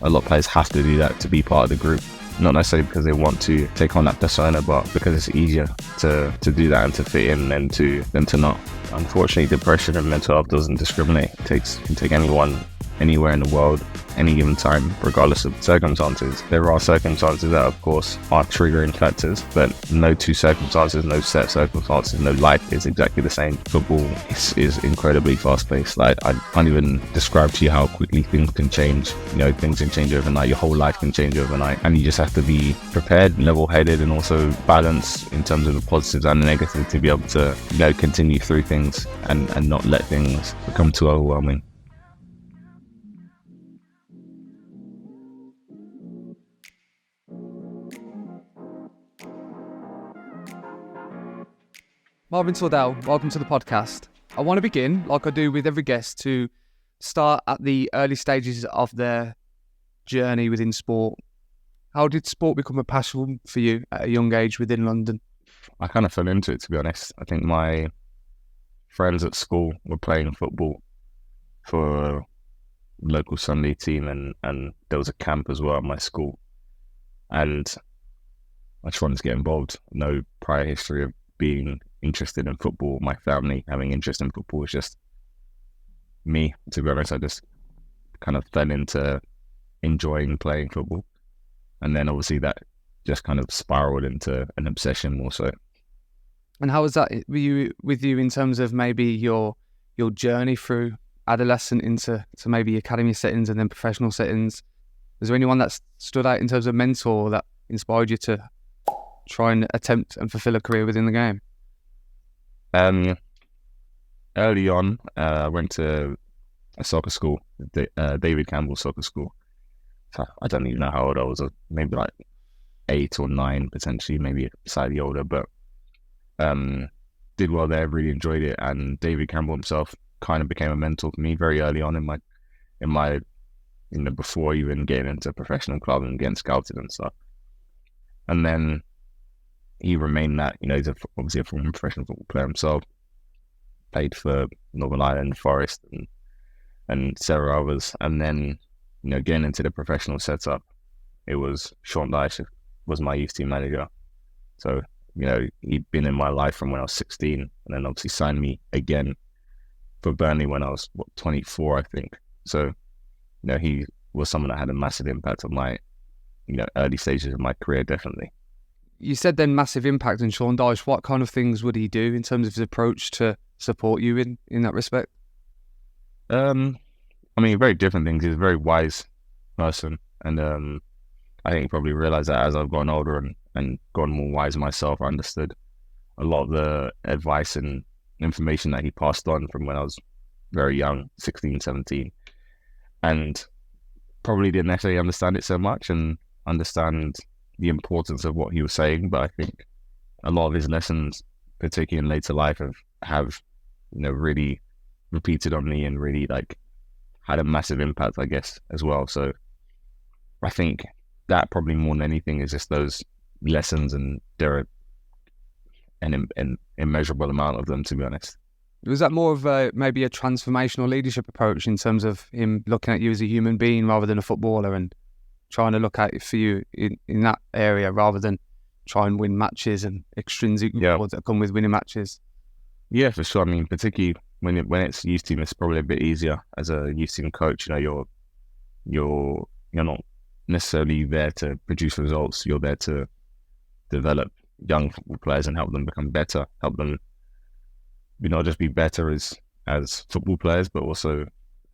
A lot of players have to do that to be part of the group. Not necessarily because they want to take on that persona, but because it's easier to do that and to fit in than to not. Unfortunately, depression and mental health doesn't discriminate. It can take anyone, anywhere in the world, any given time, regardless of circumstances. There are circumstances that, of course, are triggering factors, but no two circumstances, no set circumstances, no life is exactly the same. Football is incredibly fast-paced. Like, I can't even describe to you how quickly things can change. You know, things can change overnight. Your whole life can change overnight, and you just have to be prepared, level-headed, and also balanced in terms of the positives and the negatives to be able to, you know, continue through things and not let things become too overwhelming. Marvin Sordell, welcome to the podcast. I want to begin, like I do with every guest, to start at the early stages of their journey within sport. How did sport become a passion for you at a young age within London? I kind of fell into it, to be honest. I think my friends at school were playing football for a local Sunday team, and there was a camp as well at my school. And I just wanted to get involved. No prior history of being interested in football. My family having interest in football was just me, to be honest. I just kind of fell into enjoying playing football. And then obviously that just kind of spiraled into an obsession more so. And how was that with you in terms of maybe your journey through adolescent into maybe academy settings and then professional settings? Was there anyone that stood out in terms of mentor that inspired you to try and attempt and fulfill a career within the game? Early on, I went to a soccer school, David Campbell soccer school. So I don't even know how old I was, maybe like 8 or 9 potentially, maybe slightly older, but did well there, really enjoyed it. And David Campbell himself kind of became a mentor for me very early on in my you know, before even getting into a professional club and getting scouted and stuff. And then he remained that, you know, he's obviously a former professional football player himself, played for Northern Ireland, Forest and several others. And then, you know, getting into the professional setup, it was Sean Dyche was my youth team manager. So, you know, he'd been in my life from when I was 16, and then obviously signed me again for Burnley when I was 24, I think. So, you know, he was someone that had a massive impact on my, you know, early stages of my career, definitely. You said then massive impact on Sean Dyche. What kind of things would he do in terms of his approach to support you in that respect? I mean, very different things. He's a very wise person, and I think he probably realised that as I've gotten older and gotten more wise myself, I understood a lot of the advice and information that he passed on from when I was very young, 16, 17, and probably didn't necessarily understand it so much and understand the importance of what he was saying. But I think a lot of his lessons, particularly in later life, have you know, really repeated on me and really like had a massive impact, I guess, as well. So I think that probably more than anything is just those lessons, and there are an immeasurable amount of them, to be honest. Was that more of maybe a transformational leadership approach in terms of him looking at you as a human being rather than a footballer, and trying to look at it for you in that area rather than try and win matches and extrinsic rewards that come with winning matches? Yeah, for sure. I mean, particularly when it's youth team, it's probably a bit easier as a youth team coach. You know, you're not necessarily there to produce results. You're there to develop young football players and help them become better, help them, you know, just be better as football players, but also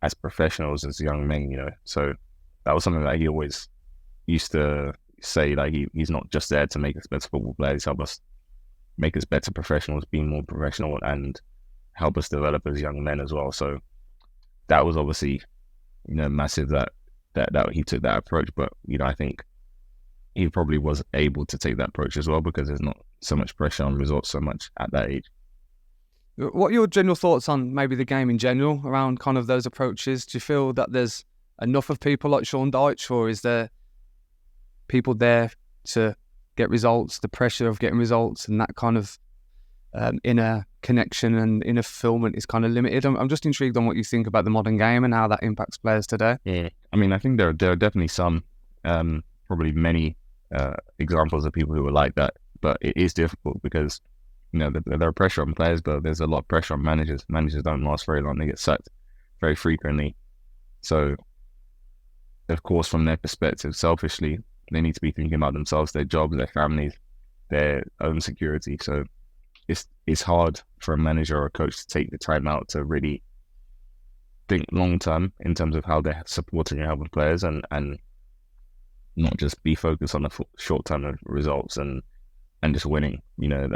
as professionals, as young men, you know. So that was something that he always used to say, like he's not just there to make us better football players, help us make us better professionals, be more professional, and help us develop as young men as well. So that was obviously, you know, massive that he took that approach. But, you know, I think he probably was able to take that approach as well because there's not so much pressure on results so much at that age. What are your general thoughts on maybe the game in general around kind of those approaches? Do you feel that there's enough of people like Sean Dyche, or is there people there to get results, the pressure of getting results and that kind of inner connection and inner fulfillment is kind of limited. I'm just intrigued on what you think about the modern game and how that impacts players today. Yeah, I mean, I think there are definitely some, probably many examples of people who are like that, but it is difficult because, you know, there are pressure on players, but there's a lot of pressure on managers. Managers don't last very long; they get sacked very frequently. So, of course, from their perspective, selfishly, they need to be thinking about themselves, their jobs, their families, their own security. So it's hard for a manager or a coach to take the time out to really think long term in terms of how they're supporting and helping players, and not just be focused on the short term results and just winning. You know,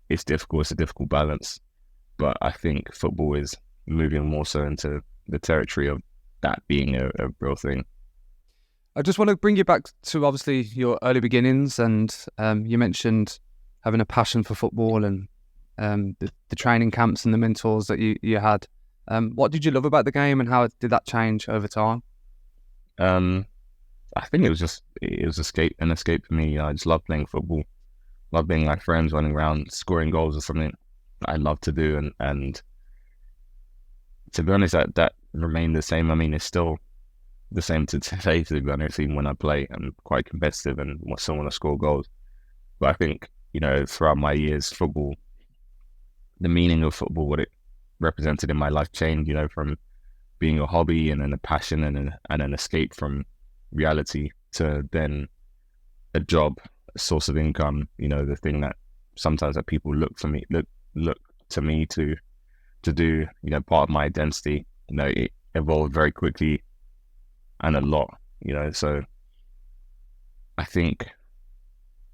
it's difficult. It's a difficult balance, but I think football is moving more so into the territory of that being a real thing. I just want to bring you back to obviously your early beginnings, and you mentioned having a passion for football and the training camps and the mentors that you had. What did you love about the game, and how did that change over time? I think it was an escape for me. I just love playing football, love being like friends, running around, scoring goals or something that I love to do, and to be honest, that remained the same. I mean, it's still the same to today, to be honest. Even when I play, I'm quite competitive and still want to score goals. But I think, you know, throughout my years, football, the meaning of football, what it represented in my life changed, you know, from being a hobby and then a passion and an escape from reality to then a job, a source of income, you know, the thing that sometimes that people look to me to do, you know, part of my identity. You know, it evolved very quickly and a lot, you know, so I think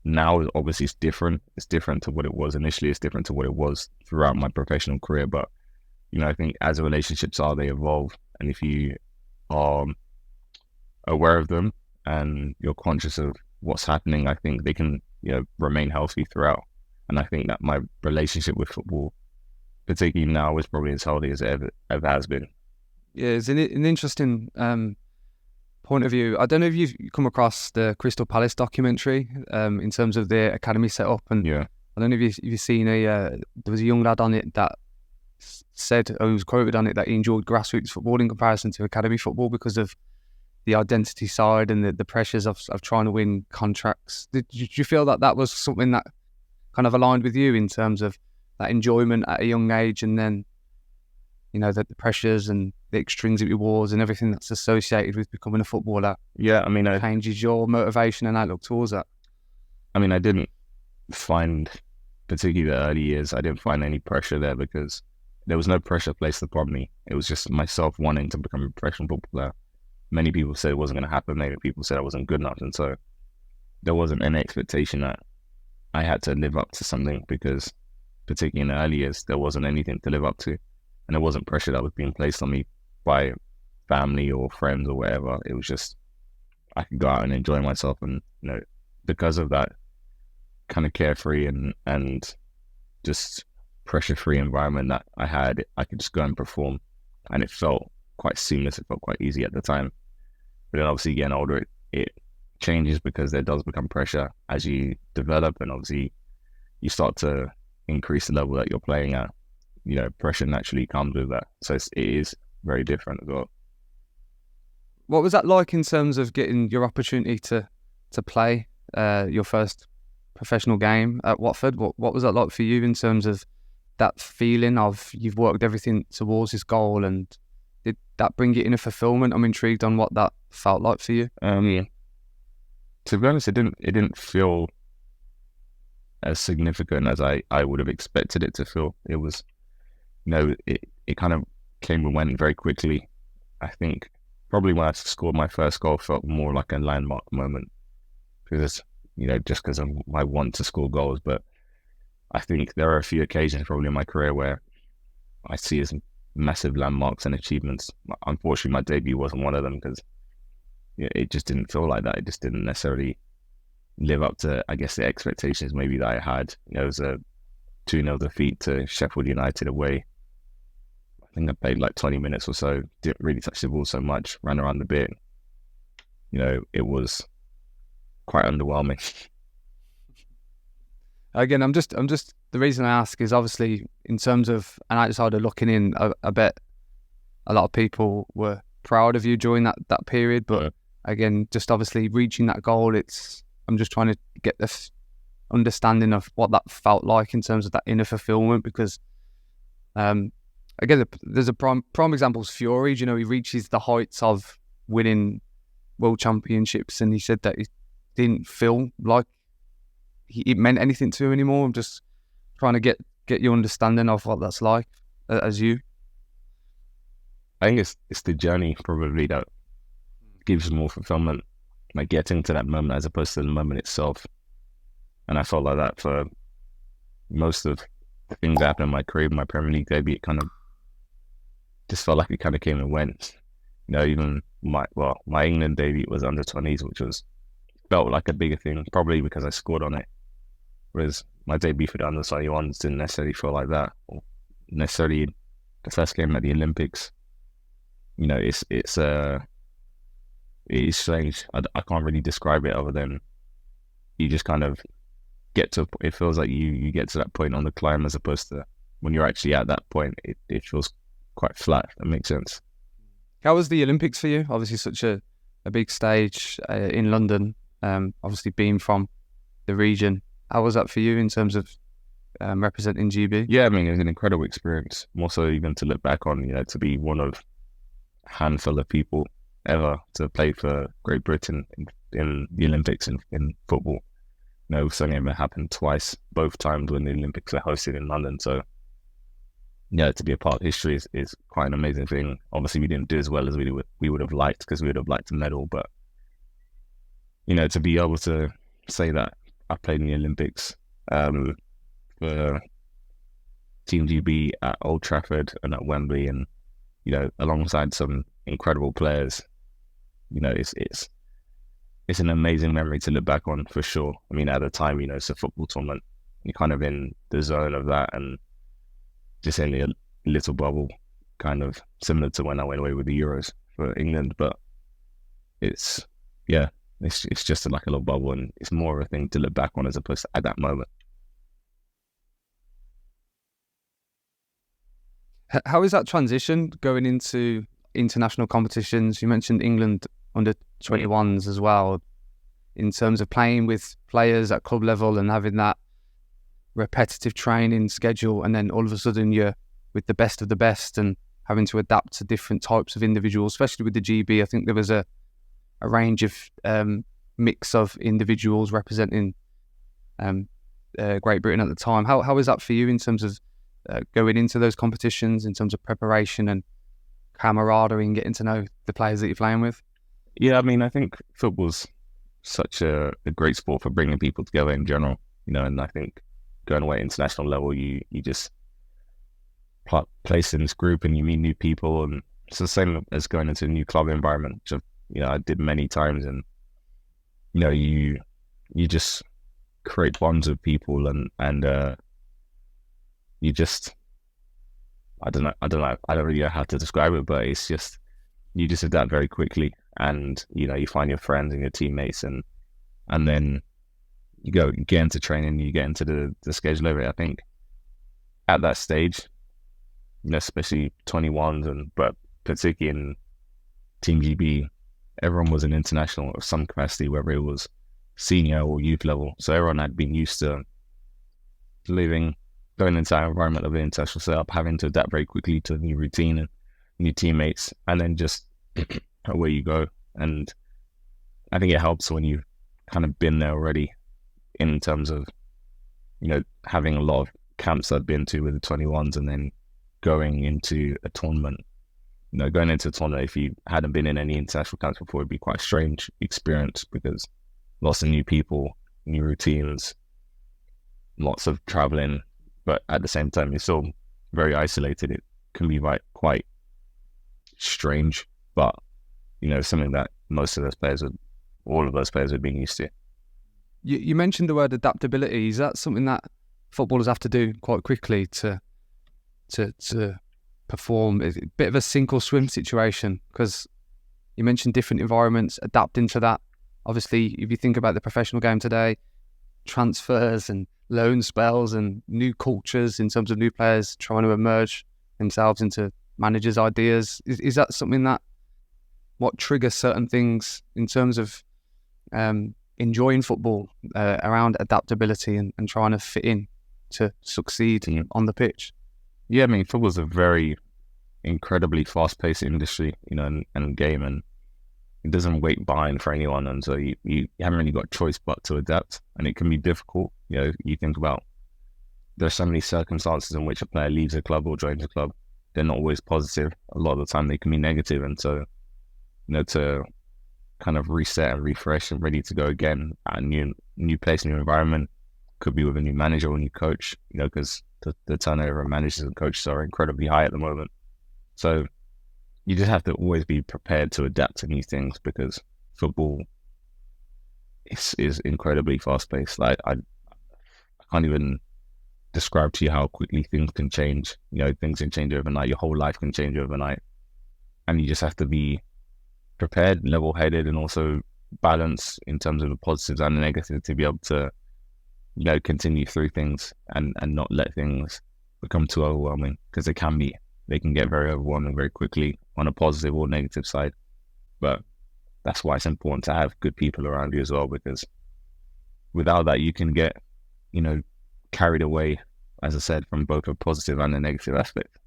now obviously it's different. It's different to what it was initially. It's different to what it was throughout my professional career. But, you know, I think as relationships are, they evolve. And if you are aware of them and you're conscious of what's happening, I think they can, you know, remain healthy throughout. And I think that my relationship with football, particularly now, is probably as healthy as it ever has been. Yeah, it's an interesting point of view. I don't know if you've come across the Crystal Palace documentary in terms of their academy setup, and yeah, I don't know if you've seen there was a young lad on it that said, or was quoted on it, that he enjoyed grassroots football in comparison to academy football because of the identity side and the pressures of trying to win contracts. Did you feel that was something that kind of aligned with you in terms of that enjoyment at a young age, and then, you know, the pressures and the extrinsic rewards and everything that's associated with becoming a footballer? Yeah, I mean, changes your motivation and outlook towards that. I mean, I didn't find, particularly the early years, I didn't find any pressure there because there was no pressure placed upon me. It was just myself wanting to become a professional football player. Many people said it wasn't going to happen. Many people said I wasn't good enough. And so there wasn't any expectation that I had to live up to something, because particularly in the early years, there wasn't anything to live up to. And there wasn't pressure that was being placed on me by family or friends or whatever. It was just, I could go out and enjoy myself. And, you know, because of that kind of carefree and just pressure-free environment that I had, I could just go and perform. And it felt quite seamless. It felt quite easy at the time. But then obviously getting older, it changes, because there does become pressure as you develop, and obviously you start to increase the level that you're playing at. You know, pressure naturally comes with that. So it is very different as well. What was that like in terms of getting your opportunity to play your first professional game at Watford? What was that like for you in terms of that feeling of you've worked everything towards this goal, and did that bring you inner fulfillment? I'm intrigued on what that felt like for you. To be honest, it didn't feel as significant as I would have expected it to feel. It was, you know, it kind of came and went very quickly. I think probably when I scored my first goal felt more like a landmark moment, because, you know, just because of my want to score goals. But I think there are a few occasions probably in my career where I see as massive landmarks and achievements. Unfortunately, my debut wasn't one of them, because it just didn't feel like that. It just didn't necessarily live up to, I guess, the expectations maybe that I had. You know, it was a 2-0 defeat to Sheffield United away. I think I played like 20 minutes or so, didn't really touch the ball so much, ran around a bit. You know, it was quite underwhelming. Again, I'm just the reason I ask is obviously in terms of an outsider looking in, I bet a lot of people were proud of you during that period. But again, just obviously reaching that goal, I'm just trying to get this understanding of what that felt like in terms of that inner fulfillment, because again, there's a prime example is Fury. You know, he reaches the heights of winning world championships, and he said that he didn't feel like it meant anything to him anymore. I'm just trying to get your understanding of what that's like as you. I think it's the journey probably that gives more fulfillment, like getting to that moment as opposed to the moment itself. And I felt like that for most of the things that happened in my career, my Premier League debut. It kind of just felt like it kind of came and went. You know, even my England debut was under 20s, which felt like a bigger thing, probably because I scored on it. Whereas my debut for the under 21s didn't necessarily feel like that, or necessarily the first game at the Olympics. You know, it is strange. I can't really describe it other than you just kind of get to. It feels like you get to that point on the climb, as opposed to when you're actually at that point. It feels quite flat. If that makes sense. How was the Olympics for you? Obviously, such a big stage in London. Obviously, being from the region, how was that for you in terms of representing GB? Yeah, I mean, it was an incredible experience. More so even to look back on, you know, to be one of a handful of people ever to play for Great Britain in the Olympics in football. You know, it's only ever happened twice, both times when the Olympics are hosted in London. So, yeah, to be a part of history is quite an amazing thing. Obviously, we didn't do as well as we would have liked, because we would have liked a medal. But, you know, to be able to say that I played in the Olympics for Team GB at Old Trafford and at Wembley, and, you know, alongside some incredible players, you know, it's an amazing memory to look back on, for sure. I mean, at the time, you know, it's a football tournament. You're kind of in the zone of that, and just in a little bubble, kind of similar to when I went away with the Euros for England. But it's just like a little bubble, and it's more of a thing to look back on as opposed to at that moment. How is that transition going into international competitions? You mentioned England under 21s as well, in terms of playing with players at club level and having that repetitive training schedule, and then all of a sudden you're with the best of the best and having to adapt to different types of individuals, especially with the GB. I think there was a range of mix of individuals representing Great Britain at the time. How was that for you in terms of going into those competitions, in terms of preparation and camaraderie and getting to know the players that you're playing with? Yeah, I mean, I think football's such a great sport for bringing people together in general, you know, and I think going away at international level, you just place in this group and you meet new people, and it's the same as going into a new club environment, which I did many times, and you know, you just create bonds with people, and you just, I don't know, I don't really know how to describe it, but it's just, you just adapt very quickly, and you know, you find your friends and your teammates, and then you get into training, you get into the schedule of it. I think at that stage, you know, especially 21s, but particularly in Team GB, everyone was an international of some capacity, whether it was senior or youth level. So everyone had been used to going into that environment of an international setup, having to adapt very quickly to a new routine and new teammates, and then just away you go. And I think it helps when you've kind of been there already, in terms of, you know, having a lot of camps I've been to with the 21s, and then going into a tournament. You know, going into a tournament, if you hadn't been in any international camps before, it'd be quite a strange experience, because lots of new people, new routines, lots of traveling, but at the same time, you're still very isolated. It can be quite strange, but, you know, something that most of those players all of those players have been used to. You mentioned the word adaptability. Is that something that footballers have to do quite quickly to perform? Is it a bit of a sink or swim situation? Because you mentioned different environments, adapting to that. Obviously, if you think about the professional game today, transfers and loan spells and new cultures in terms of new players trying to emerge themselves into managers' ideas. Is that something that what triggers certain things in terms of enjoying football around adaptability and trying to fit in to succeed on the pitch? Yeah, I mean, football's a very incredibly fast-paced industry, and game, and it doesn't wait behind for anyone, and so you haven't really got a choice but to adapt, and it can be difficult. You think about, there's so many circumstances in which a player leaves a club or joins a club. They're not always positive. A lot of the time they can be negative, and so to kind of reset and refresh and ready to go again at a new place, new environment, could be with a new manager or new coach, because the turnover of managers and coaches are incredibly high at the moment. So you just have to always be prepared to adapt to new things, because football is incredibly fast-paced. Like I can't even describe to you how quickly things can change. Things can change overnight. Your whole life can change overnight, and you just have to be prepared, level-headed, and also balanced in terms of the positives and the negatives to be able to continue through things and not let things become too overwhelming, because they can get very overwhelming very quickly on a positive or negative side. But that's why it's important to have good people around you as well, because without that you can get carried away, as I said, from both a positive and a negative aspect.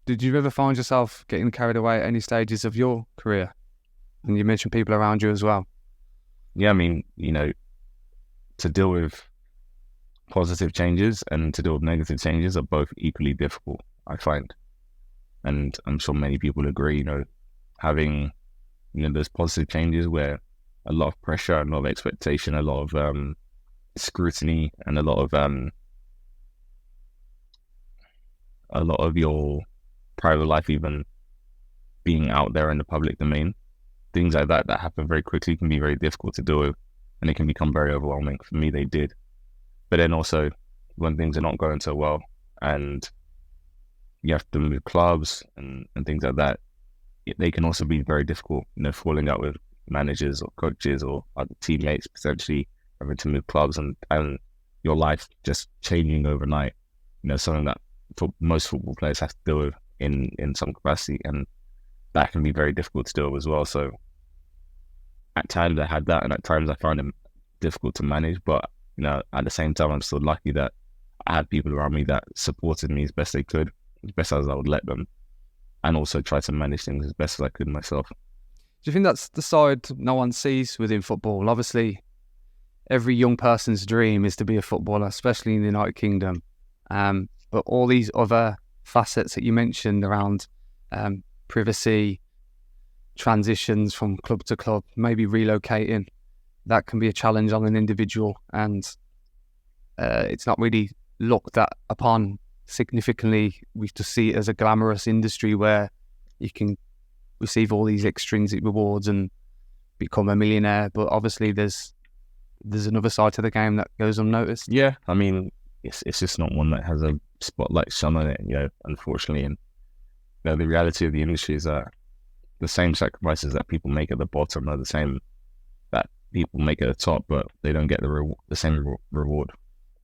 Did you ever find yourself getting carried away at any stages of your career? And you mentioned people around you as well. Yeah, I mean, to deal with positive changes and to deal with negative changes are both equally difficult, I find. And I'm sure many people agree, having, those positive changes where a lot of pressure, a lot of expectation, a lot of scrutiny, and a lot of your private life even being out there in the public domain. Things like that happen very quickly can be very difficult to deal with, and it can become very overwhelming. For me, they did. But then also, when things are not going so well and you have to move clubs and things like that, they can also be very difficult, falling out with managers or coaches or other teammates, potentially having to move clubs and your life just changing overnight. Something that most football players have to deal with in some capacity, and that can be very difficult to deal with as well. So at times I had that, and at times I found it difficult to manage, but at the same time I'm still lucky that I had people around me that supported me as best they could, as best as I would let them, and also try to manage things as best as I could myself. Do you think that's the side no one sees within football? Obviously, every young person's dream is to be a footballer, especially in the United Kingdom. But all these other facets that you mentioned around privacy, transitions from club to club, maybe relocating, that can be a challenge on an individual, and it's not really looked at upon significantly. We just see it as a glamorous industry where you can receive all these extrinsic rewards and become a millionaire, but obviously there's another side to the game that goes unnoticed. Yeah, I mean, it's just not one that has a spotlight shone on it, unfortunately. And the reality of the industry is that the same sacrifices that people make at the bottom are the same that people make at the top, but they don't get the same reward.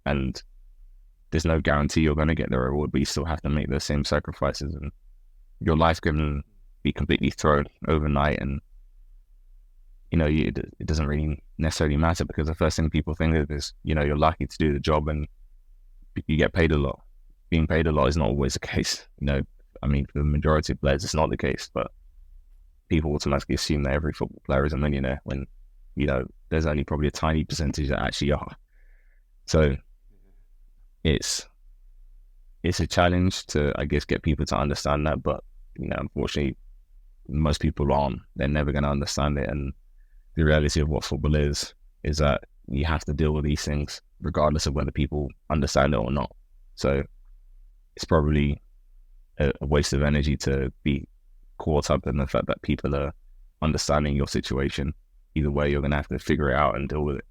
And there's no guarantee you're going to get the reward, but you still have to make those same sacrifices, and your life can be completely thrown overnight. And it doesn't really necessarily matter, because the first thing people think of is you're lucky to do the job and you get paid a lot. Being paid a lot is not always the case. I mean, for the majority of players, it's not the case, but people automatically assume that every football player is a millionaire when, there's only probably a tiny percentage that actually are. So it's a challenge to, I guess, get people to understand that. But, unfortunately, most people aren't. They're never going to understand it. And the reality of what football is that you have to deal with these things regardless of whether people understand it or not. So it's probably a waste of energy to be caught up in the fact that people are understanding your situation. Either way, you're going to have to figure it out and deal with it.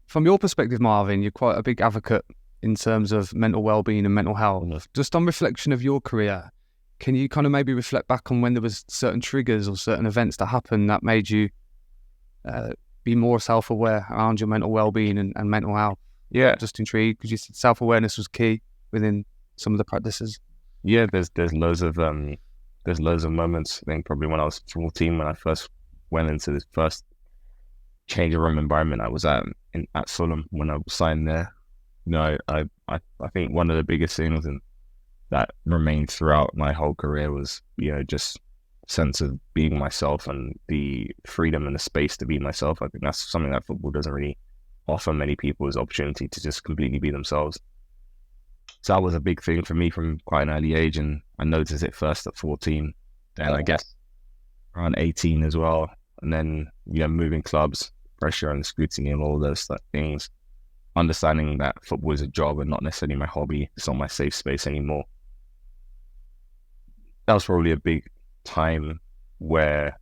From your perspective, Marvin, you're quite a big advocate in terms of mental well-being and mental health. Just on reflection of your career, can you kind of maybe reflect back on when there was certain triggers or certain events that happened that made you be more self-aware around your mental well-being and mental health? Yeah, Just intrigued because you said self-awareness was key within some of the practices. yeah. There's loads of moments. I think probably when I was 14, when I first went into this first change of room environment I was at Fulham when I signed there. I think one of the biggest things and that remained throughout my whole career was, just sense of being myself and the freedom and the space to be myself. I think that's something that football doesn't really offer many people, is opportunity to just completely be themselves. So that was a big thing for me from quite an early age, and I noticed it first at 14, then I guess around 18 as well, and then moving clubs, pressure and scrutiny and all those things, understanding that football is a job and not necessarily my hobby. It's not my safe space anymore. That was probably a big time where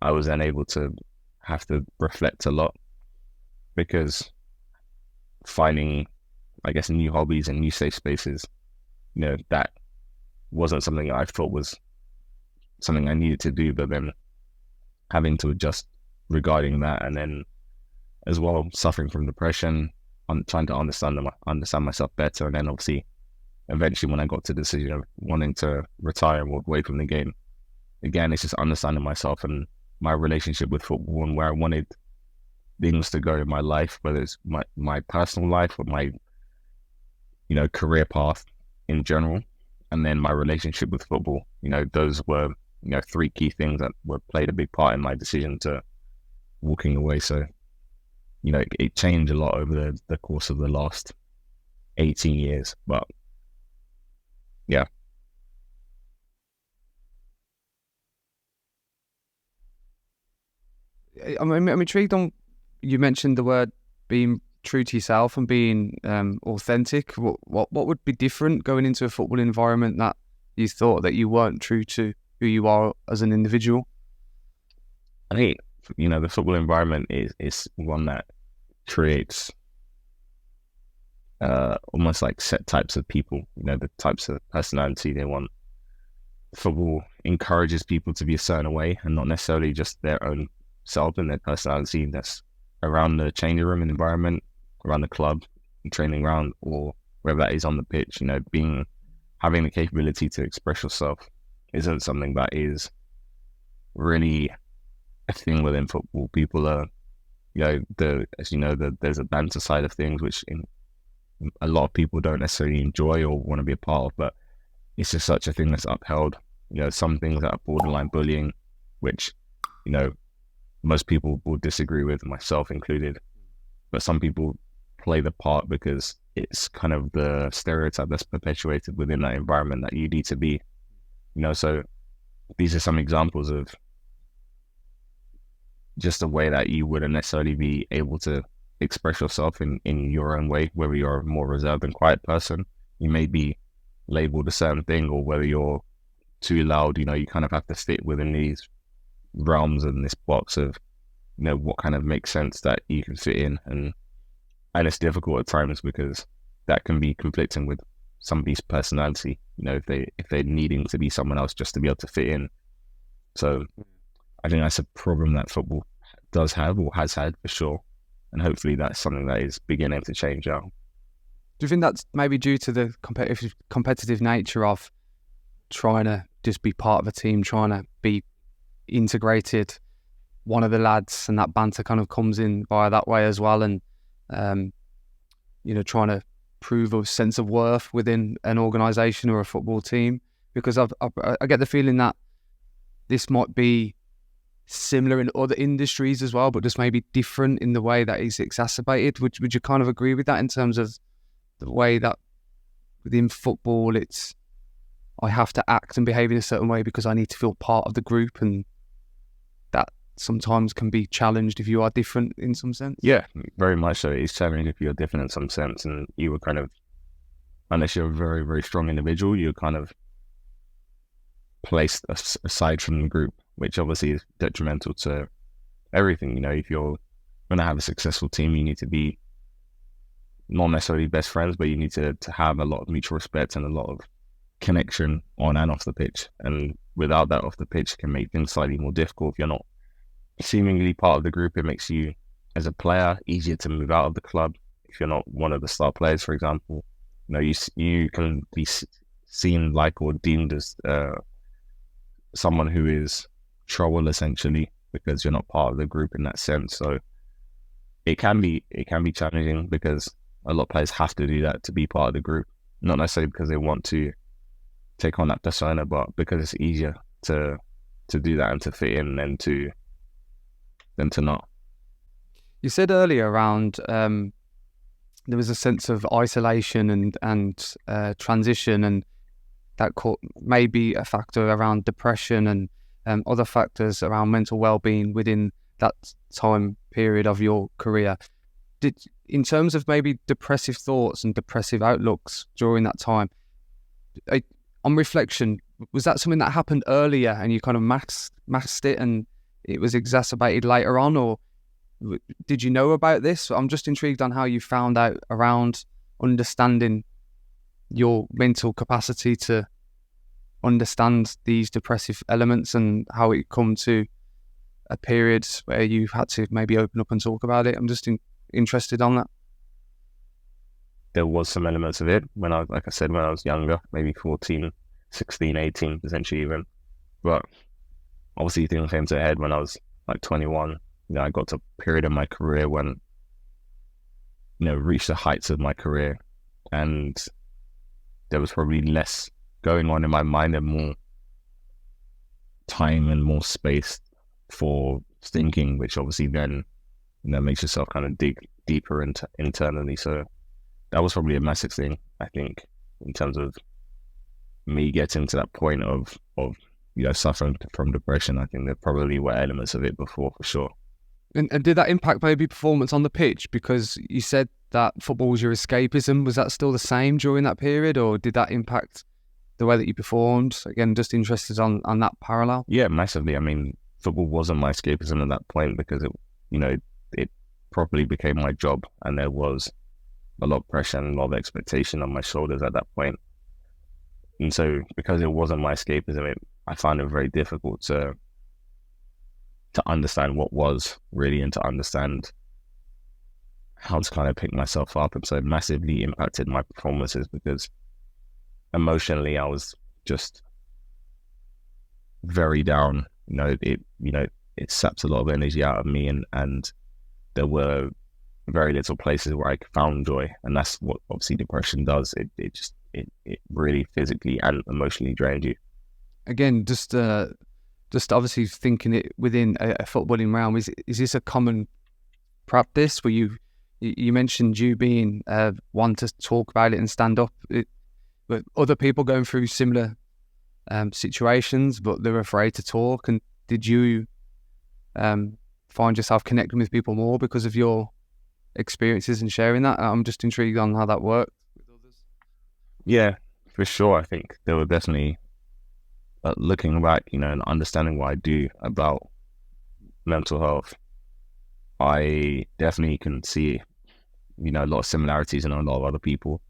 I was then able to have to reflect a lot, because finding, I guess, new hobbies and new safe spaces, that wasn't something I thought was something I needed to do, but then having to adjust regarding that, and then as well suffering from depression, trying to understand myself better, and then obviously eventually when I got to the decision of wanting to retire and walk away from the game, again, it's just understanding myself and my relationship with football and where I wanted things to go in my life, whether it's my personal life or my career path in general, and then my relationship with football. Those were three key things that played a big part in my decision to walking away. So it changed a lot over the course of the last 18 years, but yeah. I'm intrigued on, you mentioned the word being true to yourself and being authentic. What would be different going into a football environment that you thought that you weren't true to who you are as an individual? I think the football environment is one that creates almost like set types of people, the types of personality they want. Football encourages people to be a certain way and not necessarily just their own self and their personality that's around the changing room and environment, around the club, training ground, or wherever that is on the pitch. Having the capability to express yourself isn't something that is really a thing within football. People are, there's a banter side of things, which a lot of people don't necessarily enjoy or want to be a part of, but it's just such a thing that's upheld. Some things that are borderline bullying, which, most people will disagree with, myself included, but some people play the part because it's kind of the stereotype that's perpetuated within that environment that you need to be, so these are some examples of just a way that you wouldn't necessarily be able to express yourself in your own way. Whether you're a more reserved and quiet person, you may be labeled a certain thing, or whether you're too loud, you kind of have to fit within these realms and this box of what kind of makes sense that you can fit in, and it's difficult at times because that can be conflicting with somebody's personality, if they're needing to be someone else just to be able to fit in. So I think that's a problem that football does have, or has had for sure, and hopefully that's something that is beginning to change out. Do you think that's maybe due to the competitive nature of trying to just be part of a team, trying to be integrated, one of the lads, and that banter kind of comes in via that way as well, and trying to prove a sense of worth within an organisation or a football team? Because I get the feeling that this might be similar in other industries as well, but just maybe different in the way that it's exacerbated. Would you kind of agree with that in terms of the way that within football it's, I have to act and behave in a certain way because I need to feel part of the group, and that sometimes can be challenged if you are different in some sense? Yeah, very much so. It's challenging if you're different in some sense, and you were kind of, unless you're a very, very strong individual, you're kind of placed aside from the group, which obviously is detrimental to everything. If you're going to have a successful team, you need to be not necessarily best friends, but you need to have a lot of mutual respect and a lot of connection on and off the pitch. And without that off the pitch, it can make things slightly more difficult if you're not seemingly part of the group, it makes you, as a player, easier to move out of the club. If you're not one of the star players, for example, you can be seen like or deemed as someone who is trouble essentially because you're not part of the group in that sense. So it can be challenging because a lot of players have to do that to be part of the group, not necessarily because they want to take on that persona, but because it's easier to do that and to fit in than to not. You said earlier around there was a sense of isolation and transition, and that may be a factor around depression and other factors around mental well-being within that time period of your career. In terms of maybe depressive thoughts and depressive outlooks during that time, on reflection, was that something that happened earlier and you kind of masked it and it was exacerbated later on, or did you know about this? I'm just intrigued on how you found out around understanding your mental capacity to understand these depressive elements and how it come to a period where you had to maybe open up and talk about it. I'm just interested on that. There was some elements of it when I was younger, maybe 14, 16, 18, potentially even. But obviously things came to a head when I was like 21. I got to a period in my career when, reached the heights of my career, and there was probably less going on in my mind and more time and more space for thinking, which obviously then, makes yourself kind of dig deeper internally. So that was probably a massive thing, I think, in terms of me getting to that point of suffering from depression. I think there probably were elements of it before, for sure. And did that impact maybe performance on the pitch? Because you said that football was your escapism. Was that still the same during that period, or did that impact the way that you performed? Again, just interested on that parallel. Yeah, massively. I mean, football wasn't my escapism at that point because it properly became my job, and there was a lot of pressure and a lot of expectation on my shoulders at that point. And so because it wasn't my escapism, I found it very difficult to understand what was really and to understand how to kind of pick myself up. And so it massively impacted my performances because emotionally I was just very down. It sapped a lot of energy out of me, and there were very little places where I found joy, and that's what obviously depression does. It really physically and emotionally drained you. Again, just obviously thinking it within a footballing realm, is this a common practice where you mentioned you being one to talk about it and stand up, but other people going through similar situations, but they're afraid to talk? And did you find yourself connecting with people more because of your experiences and sharing that? I'm just intrigued on how that worked with others. Yeah, for sure. I think there were definitely, looking back, and understanding what I do about mental health, I definitely can see, a lot of similarities in a lot of other people,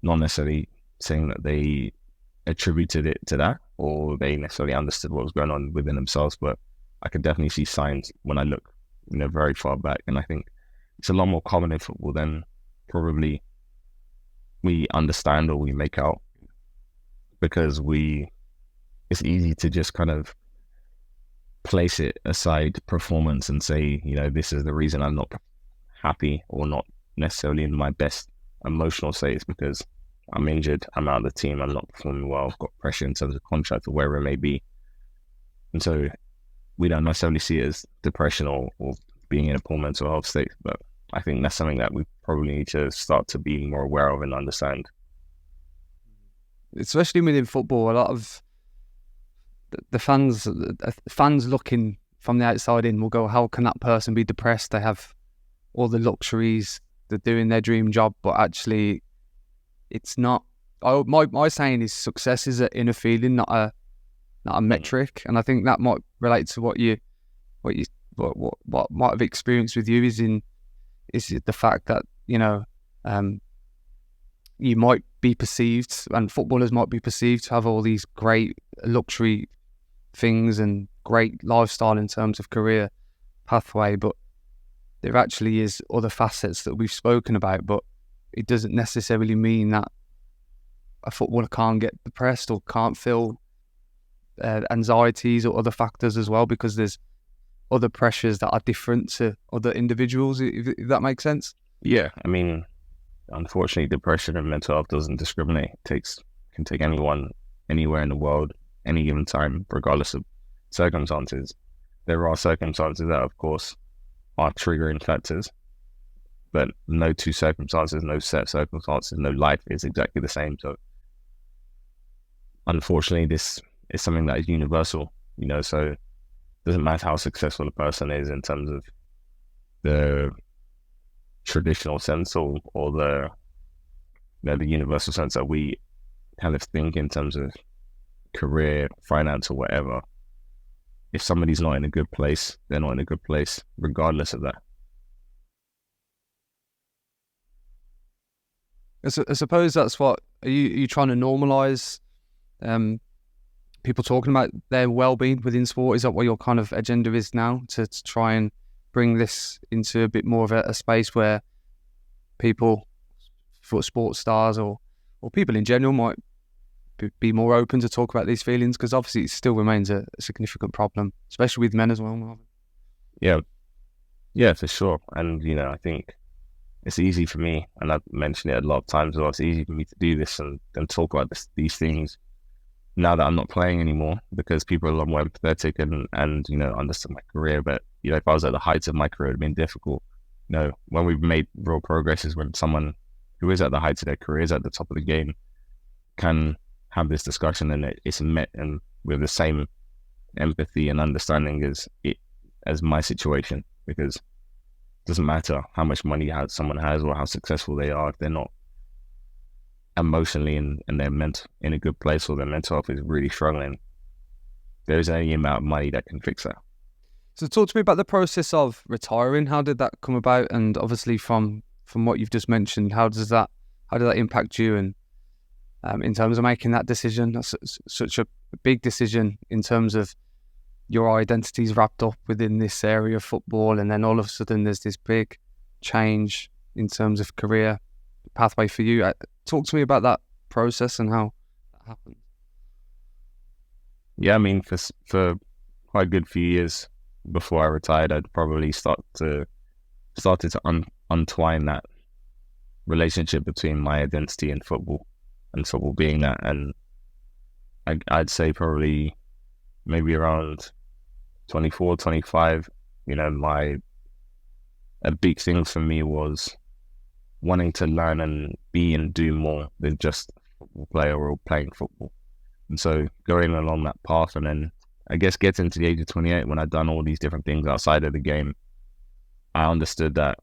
not necessarily saying that they attributed it to that or they necessarily understood what was going on within themselves, but I could definitely see signs when I look, very far back. And I think it's a lot more common in football than probably we understand or we make out, because it's easy to just kind of place it aside performance and say, this is the reason I'm not happy or not necessarily in my best emotional states, because I'm injured, I'm out of the team, I'm not performing well, I've got pressure in terms of contract or wherever it may be. And so we don't necessarily see it as depression or being in a poor mental health state, but I think that's something that we probably need to start to be more aware of and understand. Especially within football, a lot of the fans looking from the outside in will go, how can that person be depressed? They have all the luxuries, they're doing their dream job, but actually it's not. My saying is success is an inner feeling, not a metric. And I think that might relate to what might have experienced with you is the fact that you might be perceived, and footballers might be perceived to have all these great luxury things and great lifestyle in terms of career, pathway, but there actually is other facets that we've spoken about, but it doesn't necessarily mean that a footballer can't get depressed or can't feel anxieties or other factors as well, because there's other pressures that are different to other individuals, if that makes sense. Yeah, I mean, unfortunately, depression and mental health doesn't discriminate. Can take anyone anywhere in the world, any given time, regardless of circumstances. There are circumstances that, of course, are triggering factors, but no two circumstances, no set circumstances, no life is exactly the same. So, unfortunately, this is something that is universal, so it doesn't matter how successful a person is in terms of the traditional sense or the the universal sense that we kind of think in terms of career, finance, or whatever. If somebody's not in a good place, they're not in a good place, regardless of that. I suppose that's what are you trying to normalize people talking about their well-being within sport? Is that what your kind of agenda is now, to try and bring this into a bit more of a space where people, for sports stars or people in general, might be more open to talk about these feelings? Because obviously it still remains a significant problem, especially with men as well, Marvin. Yeah, for sure. And I think it's easy for me, and I've mentioned it a lot of times as well, it's easy for me to do this and talk about these things now that I'm not playing anymore, because people are a lot more empathetic and understand my career. But if I was at the height of my career, it'd been difficult. When we've made real progress is when someone who is at the height of their career, is at the top of the game, can have this discussion, and it's met and with the same empathy and understanding as my situation, because it doesn't matter how much money someone has or how successful they are, if they're not emotionally and they're in a good place, or their mental health is really struggling, there's any amount of money that can fix that. So talk to me about the process of retiring. How did that come about? And obviously from what you've just mentioned, how did that impact you? And in terms of making that decision, that's such a big decision in terms of your identity's wrapped up within this area of football, and then all of a sudden there's this big change in terms of career pathway for you. Talk to me about that process and how that happened. Yeah, I mean, for quite a good few years before I retired, I'd probably started to untwine that relationship between my identity and football being that. And I'd say probably maybe around 24, 25, a big thing for me was wanting to learn and be and do more than just a football player or playing football. And so going along that path, and then I guess getting to the age of 28, when I'd done all these different things outside of the game, I understood that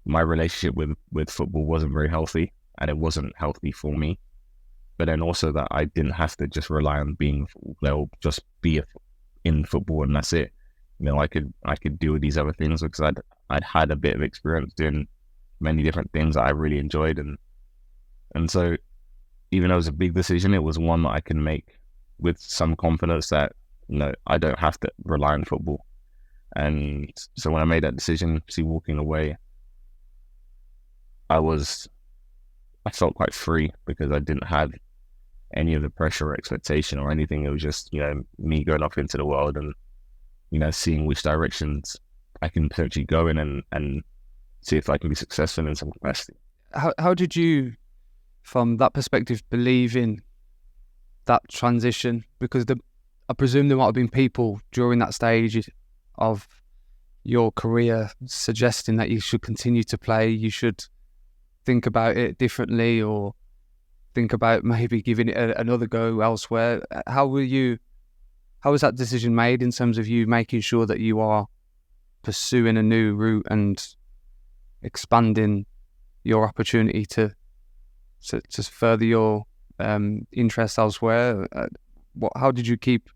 my relationship with football wasn't very healthy, and it wasn't healthy for me. But then also that I didn't have to just rely on being a football player or just be in football and that's it. I could do these other things, because I'd had a bit of experience doing many different things that I really enjoyed, and so even though it was a big decision, it was one that I can make with some confidence that I don't have to rely on football. And so when I made that decision, walking away, I felt quite free, because I didn't have any of the pressure or expectation or anything. It was just me going off into the world and seeing which directions I can potentially go in and see if I can be successful in some capacity. How did you, from that perspective, believe in that transition? Because I presume there might have been people during that stage of your career suggesting that you should continue to play, you should think about it differently, or think about maybe giving it another go elsewhere. How was that decision made in terms of you making sure that you are pursuing a new route and expanding your opportunity to further your interests elsewhere? How did you keep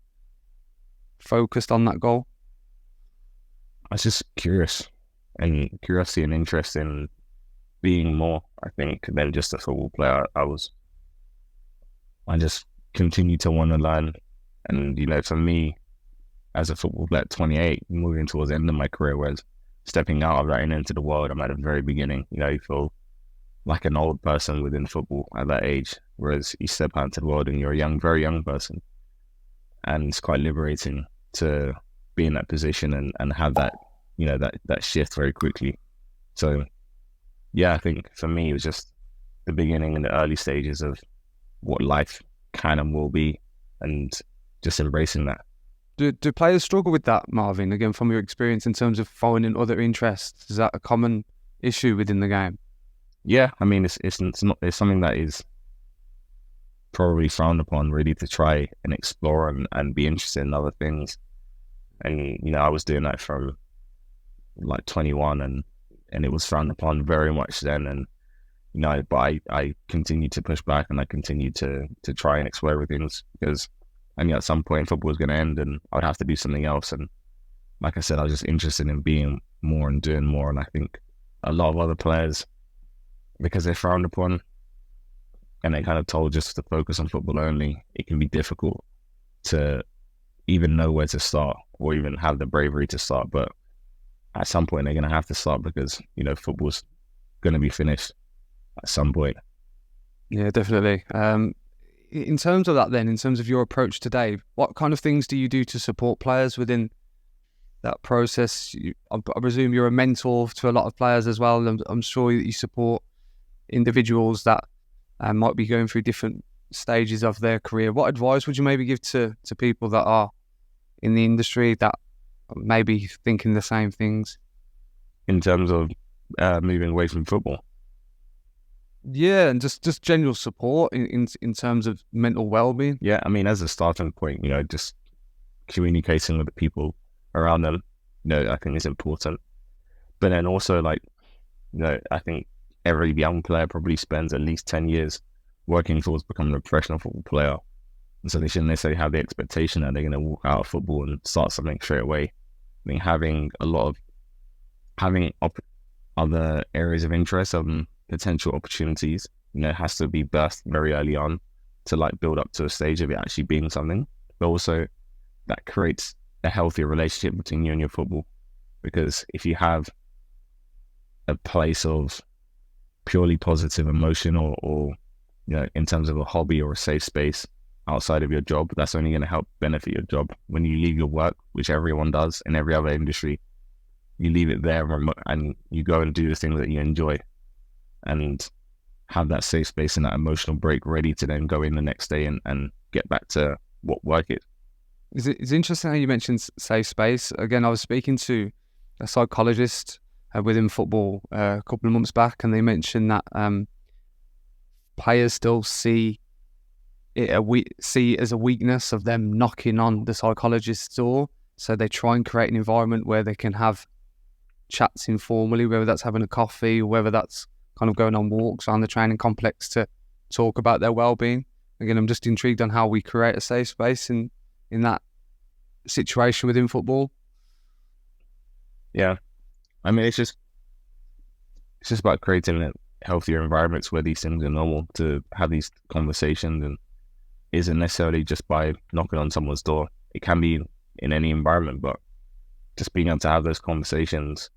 focused on that goal? I was just curiosity and interest in being more, I think, than just a football player. I just continued to want to learn. And, for me, as a football player at 28, moving towards the end of my career, whereas stepping out of that and into the world, I'm at the very beginning. You feel like an old person within football at that age, whereas you step out into the world and you're a young, very young person. And it's quite liberating to be in that position and have that, that shift very quickly. So, yeah, I think for me, it was just the beginning and the early stages of what life kind of will be and just embracing that. Do players struggle with that, Marvin, again, from your experience in terms of finding other interests? Is that a common issue within the game? Yeah, I mean, it's something that is probably frowned upon, really, to try and explore and be interested in other things. And, I was doing that from like 21 and it was frowned upon very much then. And, but I continued to push back and I continued to try and explore everything because I knew at some point football was going to end and I would have to do something else. And like I said, I was just interested in being more and doing more. And I think a lot of other players, because they're frowned upon and they kind of told just to focus on football only, it can be difficult to even know where to start or even have the bravery to start. But at some point they're going to have to start because, football's going to be finished at some point. Yeah, definitely. In terms of that then, in terms of your approach today, what kind of things do you do to support players within that process? I presume you're a mentor to a lot of players as well. I'm sure that you support individuals that might be going through different stages of their career. What advice would you maybe give to people that are in the industry that may be thinking the same things? In terms of moving away from football? Yeah, and just general support in terms of mental well-being. Yeah, I mean, as a starting point, just communicating with the people around them, I think is important. But then also, I think every young player probably spends at least 10 years working towards becoming a professional football player. And so they shouldn't necessarily have the expectation that they're going to walk out of football and start something straight away. I think having other areas of interest and potential opportunities, has to be birthed very early on to build up to a stage of it actually being something. But also that creates a healthier relationship between you and your football. Because if you have a place of purely positive emotion or in terms of a hobby or a safe space outside of your job, that's only going to help benefit your job. When you leave your work, which everyone does in every other industry, you leave it there and you go and do the things that you enjoy and have that safe space and that emotional break ready to then go in the next day and get back to what work is. It's interesting how you mentioned safe space. Again, I was speaking to a psychologist within football a couple of months back, and they mentioned that players still see it as a weakness of them knocking on the psychologist's door. So they try and create an environment where they can have chats informally, whether that's having a coffee or whether that's kind of going on walks around the training complex to talk about their well-being. Again, I'm just intrigued on how we create a safe space in that situation within football. Yeah, I mean, it's just about creating healthier environments where these things are normal to have these conversations, and isn't necessarily just by knocking on someone's door. It can be in any environment, but just being able to have those conversations,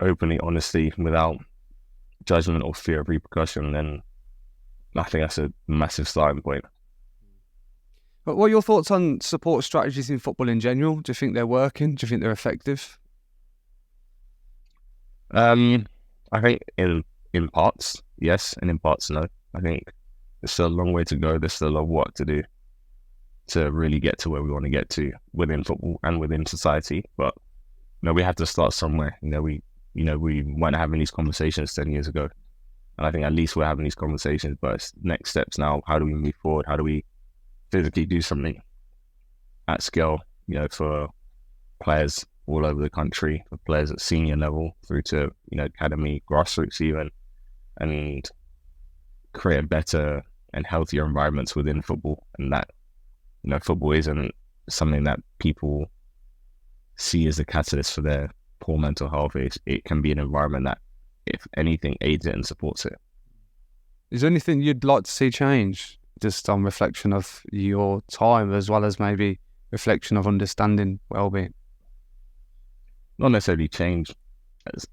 openly, honestly, without judgment or fear of repercussion, then I think that's a massive starting point. But what are your thoughts on support strategies in football in general? Do you think they're working? Do you think they're effective? I think in parts, yes, and in parts, no. I think there's still a long way to go. There's still a lot of work to do to really get to where we want to get to within football and within society. But we have to start somewhere. We weren't having these conversations 10 years ago, and I think at least we're having these conversations. But it's next steps now. How do we move forward? How do we physically do something at scale? For players all over the country, for players at senior level through to academy, grassroots even, and create a better and healthier environments within football. And that football isn't something that people see as a catalyst for their poor mental health. It can be an environment that, if anything, aids it and supports it. Is there anything you'd like to see change, just on reflection of your time, as well as maybe reflection of understanding well-being? Not necessarily change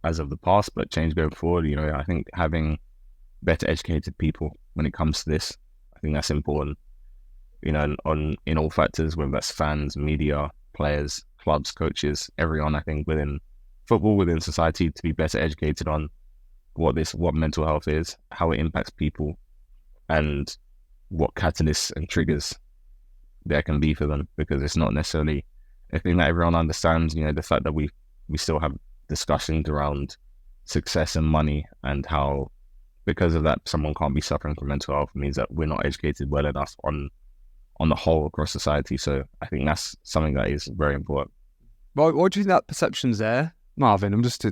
as of the past, but change going forward. I think having better educated people when it comes to this, I think that's important. In all factors, whether that's fans, media, players, clubs, coaches, everyone. I think within football, within society, to be better educated on what mental health is, how it impacts people, and what catalysts and triggers there can be for them. Because it's not necessarily a thing that everyone understands. The fact that we still have discussions around success and money, and how because of that someone can't be suffering from mental health means that we're not educated well enough on the whole across society. So I think that's something that is very important. Why do you think that perception's there, Marvin? I'm just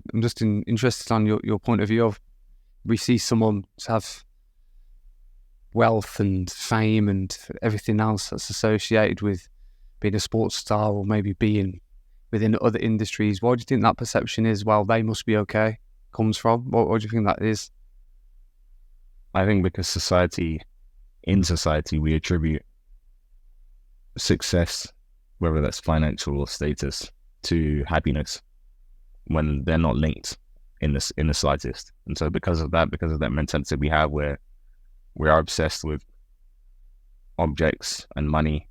interested on your point of view of, we see someone have wealth and fame and everything else that's associated with being a sports star or maybe being within other industries. Why do you think that perception is, well, they must be okay, comes from? What do you think that is? I think because in society, we attribute success, whether that's financial or status, to happiness when they're not linked in the slightest. And so because of that mentality we have, where we are obsessed with objects and money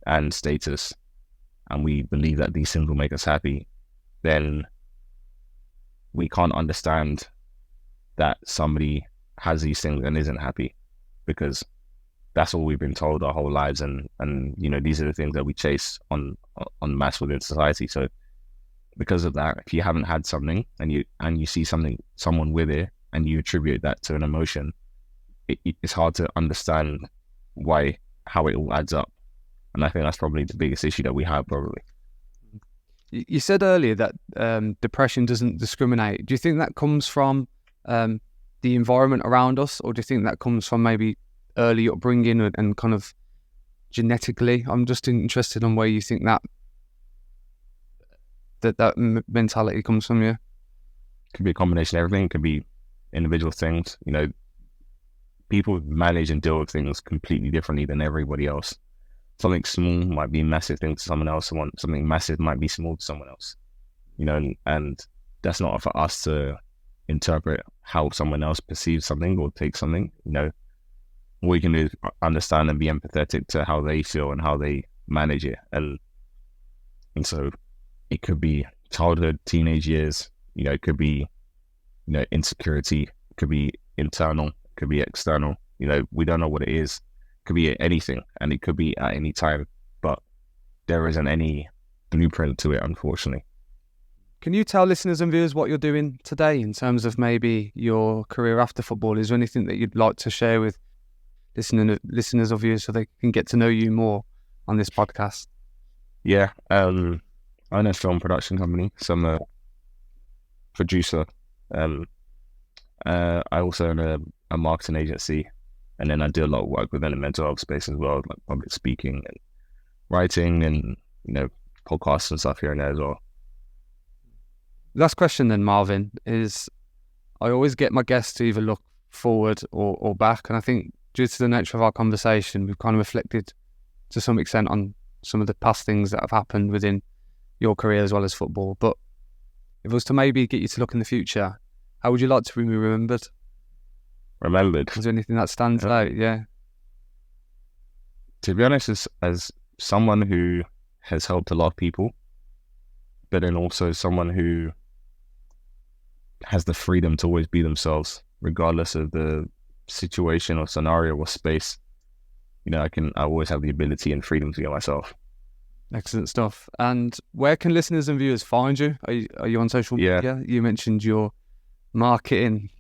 and status, and we believe that these things will make us happy, then we can't understand that somebody has these things and isn't happy, because that's all we've been told our whole lives, and these are the things that we chase on mass within society. So because of that, if you haven't had something and you see someone with it, and you attribute that to an emotion, it's hard to understand how it all adds up. And I think that's probably the biggest issue that we have, probably. You said earlier that depression doesn't discriminate. Do you think that comes from the environment around us, or do you think that comes from maybe early upbringing and kind of genetically? I'm just interested in where you think that mentality comes from. Yeah, could be a combination of everything. It could be individual things. People manage and deal with things completely differently than everybody else. Something small might be a massive thing to someone else. Something massive might be small to someone else. And that's not for us to interpret how someone else perceives something or takes something. All we can do is understand and be empathetic to how they feel and how they manage it. And so it could be childhood, teenage years, it could be, insecurity, it could be internal, it could be external. We don't know what it is. It could be anything, and it could be at any time, but there isn't any blueprint to it, unfortunately. Can you tell listeners and viewers what you're doing today in terms of maybe your career after football? Is there anything that you'd like to share with listeners or viewers so they can get to know you more on this podcast? Yeah, I own a film production company, so I'm a producer. I also own a marketing agency, and then I do a lot of work within the mental health space as well, like public speaking and writing and, podcasts and stuff here and there as well. Last question then, Marvin, is I always get my guests to either look forward or back, and I think due to the nature of our conversation, we've kind of reflected to some extent on some of the past things that have happened within your career as well as football. But if it was to maybe get you to look in the future, how would you like to be remembered? Remembered? Is there anything that stands out? Yeah. To be honest, as someone who has helped a lot of people, but then also someone who has the freedom to always be themselves, regardless of the situation or scenario or space. I always have the ability and freedom to be myself. Excellent stuff. And where can listeners and viewers find you? Are you on social media? You mentioned your marketing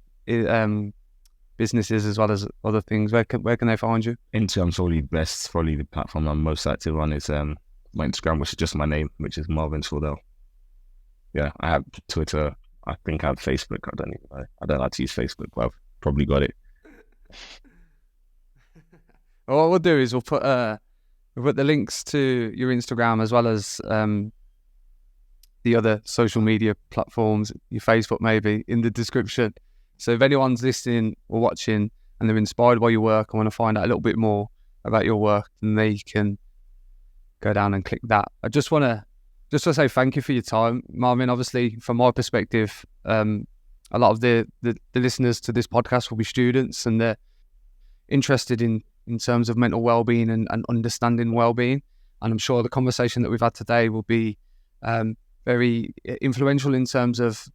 businesses as well as other things. Where can they find you? Instagram's probably the platform I'm most active on is my Instagram, which is just my name, which is Marvin Sordell. Yeah, I have Twitter. I think I have Facebook. I don't even know. I don't like to use Facebook, but I've probably got it. Well, what we'll do is we'll put the links to your Instagram as well as the other social media platforms, your Facebook maybe, in the description. So if anyone's listening or watching and they're inspired by your work and want to find out a little bit more about your work, then they can go down and click that. I just want to say thank you for your time, Marvin. Obviously, from my perspective, a lot of the listeners to this podcast will be students, and they're interested in terms of mental well-being and understanding well-being. And I'm sure the conversation that we've had today will be very influential in terms of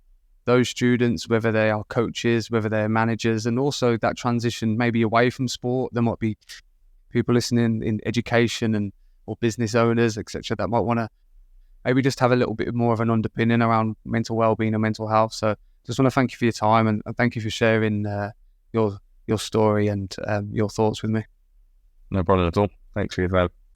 those students, whether they are coaches, whether they're managers, and also that transition maybe away from sport. There might be people listening in education or business owners, etc., that might want to maybe just have a little bit more of an underpinning around mental well-being and mental health. So just want to thank you for your time and thank you for sharing your story and your thoughts with me. No problem at all. Thanks for your time.